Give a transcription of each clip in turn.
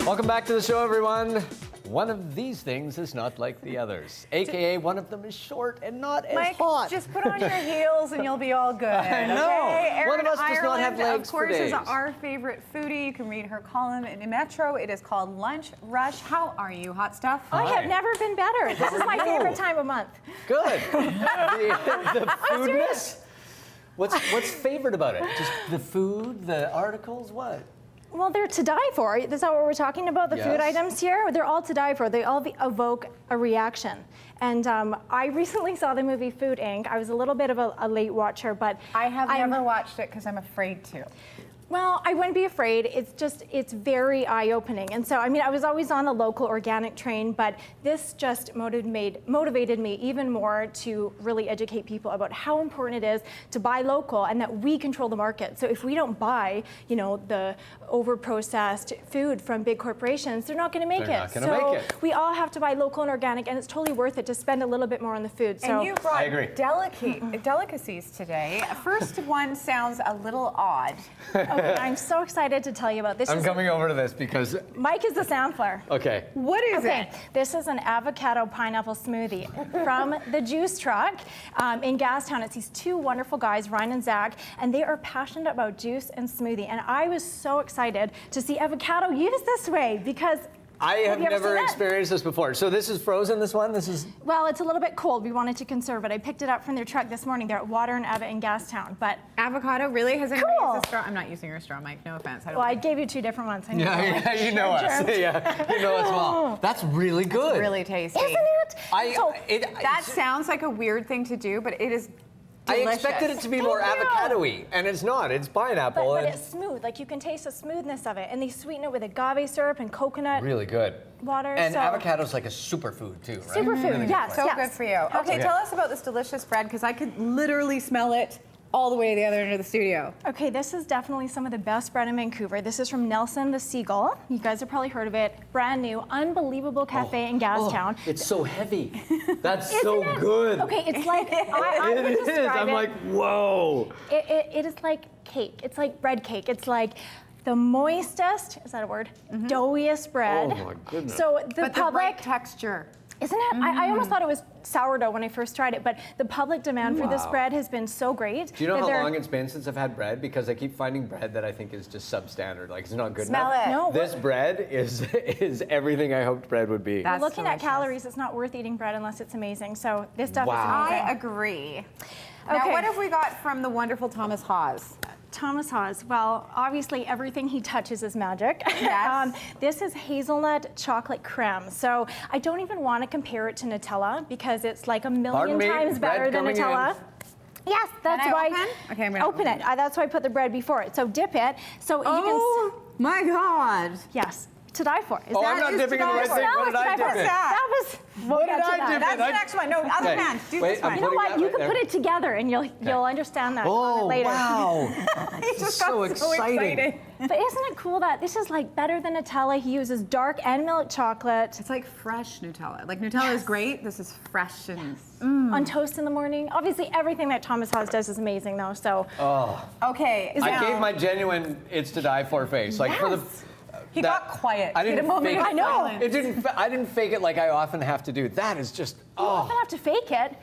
Welcome back to the show, everyone. One of these things is not like the others, aka one of them is short and not as hot. Just put on your heels and you'll be all good. I know. Okay? One of Erin us does not have Ireland, legs of course, for days. is our favorite foodie. You can read her column in Metro. It is called Lunch Rush. How are you, Hot Stuff? I have never been better. This is my favorite time of month. Good. the foodness. What's favorite about it? Just the food, the articles, what? Well, they're to die for. Is that what we're talking about? The food items here? They're all to die for. They all evoke a reaction. And I recently saw the movie Food Inc. I was a little bit of a late watcher, but I have never watched it because I'm afraid to. Well, I wouldn't be afraid. It's very eye-opening. And so, I mean, I was always on the local organic train, but this just motivated me even more to really educate people about how important it is to buy local and that we control the market. So if we don't buy, you know, the over-processed food from big corporations, they're not going to make it. So we all have to buy local and organic, and it's totally worth it to spend a little bit more on the food. So and you brought delicacies today. First one sounds a little odd. Okay, I'm so excited to tell you about this. I'm coming over to this because Mike is the sound flare. Okay. What is it? This is an avocado pineapple smoothie from the Juice Truck in Gastown. It's these two wonderful guys, Ryan and Zach, and they are passionate about juice and smoothie. And I was so excited to see avocado used this way because I have never experienced this before. So this is frozen, this one? This is... Well, it's a little bit cold. We wanted to conserve it. I picked it up from their truck this morning. They're at Water and Ava in Gastown. But avocado really has anybody used a straw? I'm not using your straw, Mike. No offense. I gave you two different ones. You know us. Yeah, you know us well. That's really good. It's really tasty. Isn't it? That sounds like a weird thing to do, but it is delicious. I expected it to be more avocado-y, and it's not. It's pineapple. But it's smooth. Like, you can taste the smoothness of it. And they sweeten it with agave syrup and coconut. Really good. Water. And avocado's like a superfood, too, right? Superfood, Really yes. So good for you. Okay, tell us about this delicious bread, because I could literally smell it all the way to the other end of the studio. Okay, this is definitely some of the best bread in Vancouver. This is from Nelson the Seagull. You guys have probably heard of it. Brand new, unbelievable cafe in Gastown. It's so heavy. That's so good. Okay, it's like, I would describe it. I'm like, whoa. It is like cake. It's like bread cake. It's like the moistest, is that a word? Doughiest bread. Oh my goodness. So the but public, the right texture. Isn't it? I almost thought it was sourdough when I first tried it, but the public demand for this bread has been so great. Do you know how long it's been since I've had bread? Because I keep finding bread that I think is just substandard, like it's not good enough. Smell it. No, this bread is everything I hoped bread would be. That's looking at calories, it's not worth eating bread unless it's amazing. So this stuff is amazing. I agree. Now, what have we got from the wonderful Thomas Hawes? Thomas Hawes, well, obviously everything he touches is magic. Yes. This is hazelnut chocolate creme. So I don't even want to compare it to Nutella because it's like a million times better than Nutella. Yes, that's why. Okay, I'm gonna open it. That's why I put the bread before it. So dip it. So you can. Oh my God. Yes. To die for. I'm not dipping in the right thing. What did I dip in? That was. What did I dip in? That's the next one. No, other hand. Do this one. You know what? You can put it together and you'll understand that later. Wow. He just so got so excited. But isn't it cool that this is like better than Nutella? He uses dark and milk chocolate. It's like fresh Nutella. Like Nutella is great. This is fresh and on toast in the morning. Obviously, everything that Thomas Hawes does is amazing, though. So. Okay. I gave my genuine "it's to die for" face, like for the. He got quiet. I didn't fake it. I know. I didn't fake it like I often have to do. That is just. You often have to fake it.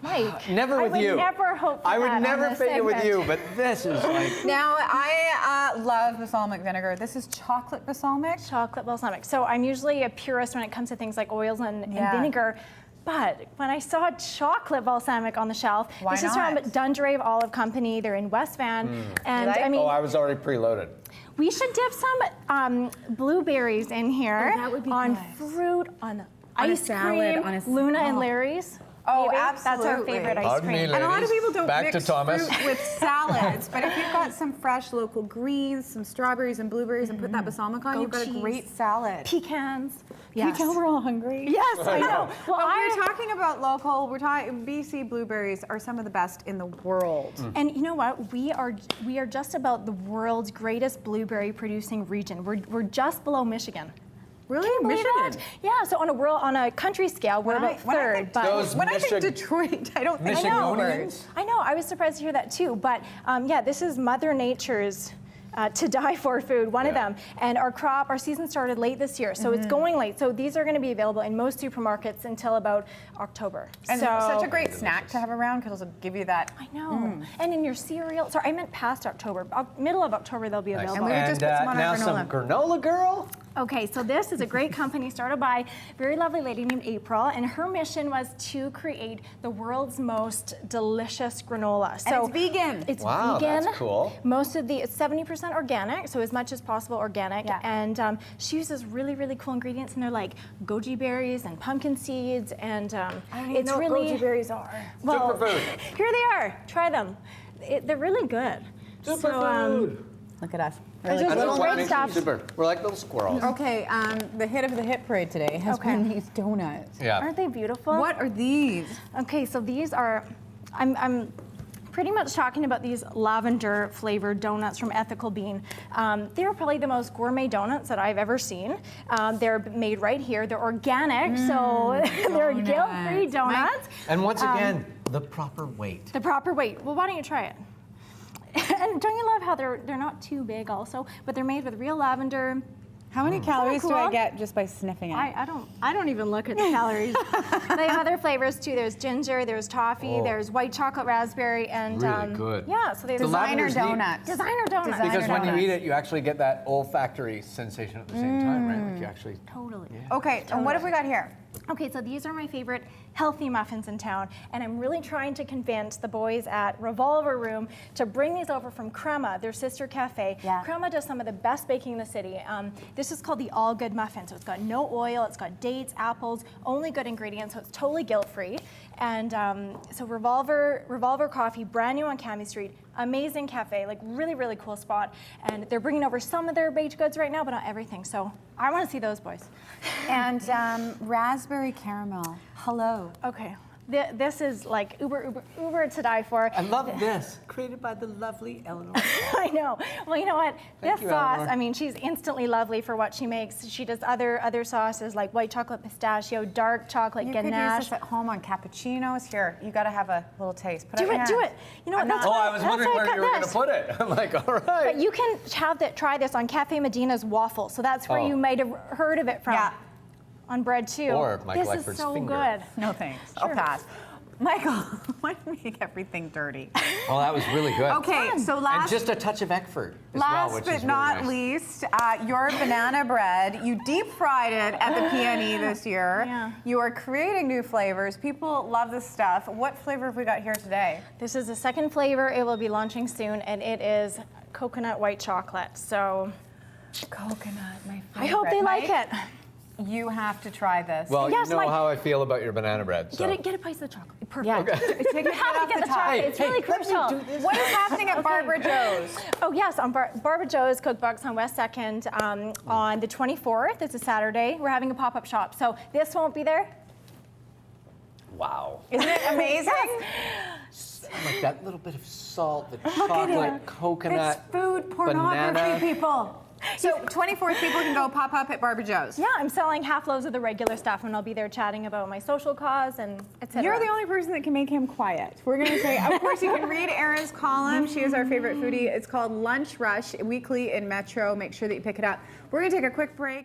Mike, never with you. I would never hope for I would that never on this fake it with segment. you, but this is like. Now, I love balsamic vinegar. This is chocolate balsamic. Chocolate balsamic. So I'm usually a purist when it comes to things like oils and vinegar. But when I saw chocolate balsamic on the shelf, this is from Dundrave Olive Company. They're in West Van. And I mean, I was already preloaded. We should dip some blueberries in here that would be on good. Fruit, on ice cream, on a Luna and Larry's. Oh, maybe. absolutely. That's our favorite ice cream. And a lot of people don't Back mix to Thomas. fruit with salads, but if you've got some fresh local greens, some strawberries and blueberries, and put that balsamic on, you've got a great salad. Pecans. Can you tell we're all hungry? Yes, I know. Well, we're talking about local. We're talking BC blueberries are some of the best in the world. And you know what? We are just about the world's greatest blueberry producing region. We're just below Michigan. Really? Can you believe Michigan? that? Yeah, so on a country scale, we're about third. When I think Detroit, I don't think Michigonians? I know, I was surprised to hear that too. But yeah, this is Mother Nature's to die for food, one of them. And our season started late this year, so it's going late. So these are going to be available in most supermarkets until about October. And so, such a great snack to have around because it'll give you that. I know. And in your cereal, sorry, I meant past October. Middle of October they'll be available. And we would just put some on now our granola. some granola girl. Okay, so this is a great company started by a very lovely lady named April, and her mission was to create the world's most delicious granola. So And it's vegan. It's Wow, vegan. that's cool. It's 70% organic, so as much as possible organic. Yeah. And she uses really, really cool ingredients, and they're like goji berries and pumpkin seeds, and I don't even it's know what really goji berries are. well. Superfood. Here they are. Try them. They're really good. Superfood. Look at us. It's just I know, little what great makes stuff. them super. We're like little squirrels. Okay, the hit of the hit parade today has been these donuts. Yeah. Aren't they beautiful? What are these? Okay, so these are, I'm pretty much talking about these lavender flavored donuts from Ethical Bean. They're probably the most gourmet donuts that I've ever seen. They're made right here. They're organic, so they're guilt-free donuts. And once again, the proper weight. The proper weight. Well, why don't you try it? And don't you love how they're not too big also, but they're made with real lavender. How many calories do I cool? get just by sniffing it? I don't even look at the calories. They have other flavors too. There's ginger, there's toffee, there's white chocolate raspberry, and Really good. Yeah, so they have Designer lavender's neat. donuts. designer donuts. Because when you donuts. eat it, you actually get that olfactory sensation at the same time, right? Like you actually. Totally. Okay, and what have we got here? Okay, so these are my favorite healthy muffins in town, and I'm really trying to convince the boys at Revolver Room to bring these over from Crema, their sister cafe. Yeah. Crema does some of the best baking in the city. This is called the All Good Muffin, so it's got no oil, it's got dates, apples, only good ingredients, so it's totally guilt-free. And so Revolver Coffee, brand new on Cami Street, amazing cafe, like really, really cool spot. And they're bringing over some of their baked goods right now, but not everything. So I want to see those boys. And raspberry caramel. Hello. Okay, this is like uber to die for. I love this. Created by the lovely Eleanor. I know. Well, you know what? Thank This you, sauce, Eleanor. I mean, she's instantly lovely for what she makes. She does other sauces like white chocolate pistachio, dark chocolate You could use ganache. this at home on cappuccinos. Here, you got to have a little taste. Put it Do in it, your do hand. it. You know what? That's Oh, why- I was that's wondering why I where cut you were going to this. put it. I'm like, all right. But you can try this on Cafe Medina's waffle. So that's where Oh. you might have heard of it from. Yeah. On bread too. Or Michael this Eckford's is so finger. good. No thanks. I'll Sure. pass. Michael, why do you make everything dirty? Oh, that was really good. Okay, so And last just a touch of Eckford as well, Last which but is really not nice. least, your banana bread. You deep fried it at the PNE this year. Yeah. You are creating new flavors. People love this stuff. What flavor have we got here today? This is the second flavor. It will be launching soon, and it is coconut white chocolate. So Coconut, my favorite. I hope they like Mike, it. You have to try this. Well, Yes, you know Mike. how I feel about your banana bread. So. Get a piece of the chocolate. Perfect. yeah, take it You have off to get the the top. chocolate. It's really let me crucial. do this. What is happening at Barbara Joe's? Oh yes, on Barbara Joe's Cookbooks on West 2nd on the 24th. It's a Saturday. We're having a pop-up shop. So this won't be there. Wow. Isn't it amazing? Like that little bit of salt, the Look at chocolate, it. coconut, It's food pornography, banana. people. So 24th, people can go pop up at Barbara Joe's. Yeah, I'm selling half loaves of the regular stuff, and I'll be there chatting about my social cause and etc. You're the only person that can make him quiet. We're going to say, of course, you can read Erin's column. She is our favorite foodie. It's called Lunch Rush, weekly in Metro. Make sure that you pick it up. We're going to take a quick break.